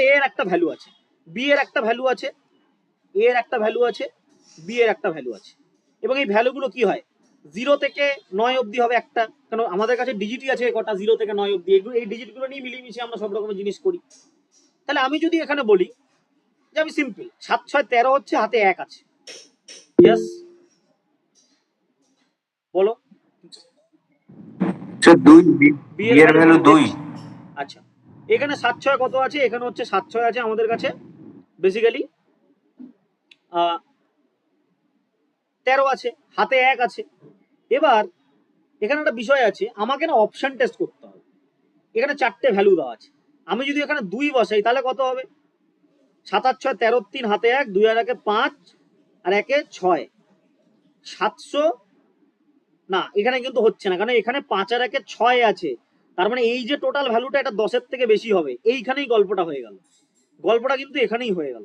এ এর একটা ভ্যালু আছে, বি এর একটা ভ্যালু আছে, এ এর একটা ভ্যালু আছে, বি এর একটা ভ্যালু আছে, এবং এই ভ্যালুগুলো কি হয় 0 থেকে 9 অবধি হবে একটা, কারণ আমাদের কাছে ডিজিটই আছে কটা 0 থেকে 9 অবধি, এগুলো এই ডিজিটগুলো নিয়ে মিলিয়ে আমরা সব রকমের জিনিস করি। তাহলে আমি যদি এখানে বলি যে আমি সিম্পল 7 6 13 হচ্ছে, হাতে 1 আছে, ইয়েস বলো। স্যার 2 বি এর ভ্যালু 2। আচ্ছা, এখানে 7 6 কত আছে, এখানে হচ্ছে 7 6 আছে আমাদের কাছে বেসিক্যালি 13 আছে, হাতে 1 আছে। এবার এখানে একটা বিষয় আছে, আমাকে না অপশন টেস্ট করতে হবে। এখানে 4টে ভ্যালু দেওয়া আছে, আমি যদি এখানে 2 বসাই তাহলে কত হবে, 7 8 6 13 3 হাতে 1, 2 আর 1 5 আর 1 6, 700 না, এখানে কিন্তু হচ্ছে না, কারণ এখানে 5 আর 1 6 আছে, তার মানে এই যে টোটাল ভ্যালুটা এটা 10-এর থেকে বেশি হবে, এইখানেই গল্পটা হয়ে গেল, গল্পটা কিন্তু এখানেই হয়ে গেল,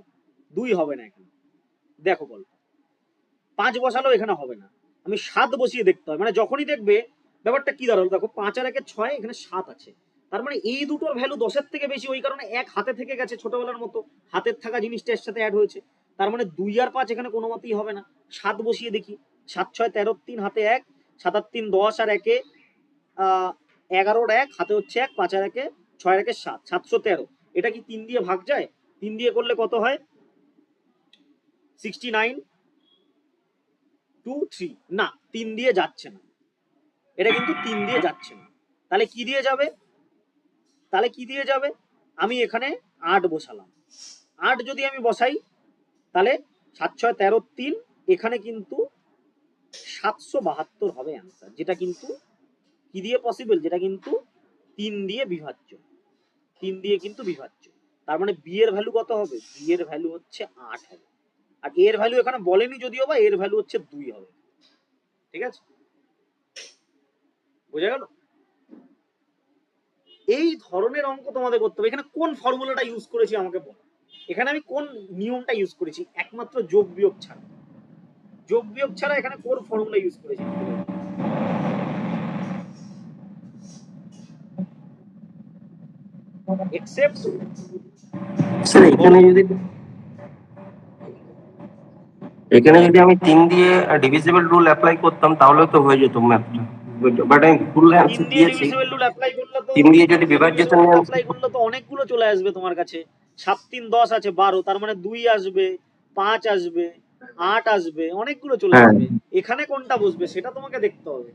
2 হবে না এখানে। দেখো গল্প 5 বসালেও এখানে হবে না, আমি 7 বসিয়ে দেখতে হবে, মানে যখনই দেখবে ব্যাপারটা কি দাঁড়ালো, দেখো 5 আর 1 6, এখানে 7 আছে, তার মানে এই দুটোর ভ্যালু 10-এর থেকে বেশি, ওই কারণে 1 হাতে থেকে গেছে, ছোটবেলার মতো হাতের থাকা জিনিসটা এর সাথে অ্যাড হয়েছে, তার মানে 2 আর 5 এখানে কোনো মতেই হবে না। 7 বসিয়ে দেখি, 7 6 13 3 হাতে 1, 7 আর 3 10 আর 1 11 1 হাতে হচ্ছে 1, 5 আর 1 6 আর 1 7, 713। এটা কি 3 দিয়ে ভাগ যায়? 3 দিয়ে করলে কত হয়, 69 2 3, না 3 দিয়ে যাচ্ছে না, এটা কিন্তু 3 দিয়ে যাচ্ছে না, তাহলে কি দিয়ে যাবে, তাহলে কি দিয়ে যাবে, আমি এখানে 8 বসালাম, 8 যদি আমি বসাই তাহলে 7 6 13 3, এখানে কিন্তু 772 হবে অ্যান্সার, যেটা কিন্তু কি দিয়ে পসিবল, যেটা কিন্তু 3 দিয়ে বিভাজ্য, 3 দিয়ে কিন্তু বিভাজ্য। তার মানে বি এর ভ্যালু কত হবে, বি এর ভ্যালু হচ্ছে 8 হবে, আর এর ভ্যালু এখানে বলেনি যদিও, বা এর ভ্যালু হচ্ছে 2 হবে। ঠিক আছে, বোঝা গেল? এই ধরনের অঙ্ক তোমাদের করতে হবে। এখানে কোন ফর্মুলাটা ইউজ করেছি আমাকে বল, এখানে আমি কোন নিয়মটা ইউজ করেছি, একমাত্র যোগ বিয়োগ ছাড়া, যোগ বিয়োগ ছাড়া এখানে কোন ফর্মুলা ইউজ করেছি, এক্সেপ্ট স্যার এখানে যদি আমি 3 দিয়ে ডিভিজিবল রুল অ্যাপ্লাই করতাম তাহলে তো হয়ে যেত ম্যাথটা, বাট আমি ভুল অ্যান্সার 3 দিয়ে দিয়েছি। ডিভিজিবল রুল অ্যাপ্লাই করলে তো 3 দিয়ে যদি বিভাজ্যতা নিয়ে অ্যাপ্লাই করলে তো অনেকগুলো চলে আসবে তোমার কাছে, 7 3 10 আছে 12, তার মানে 2 আসবে, 5 আসবে, 8 আসবে, অনেকগুলো চলে আসবে, এখানে কোনটা বসবে সেটা তোমাকে দেখতে হবে।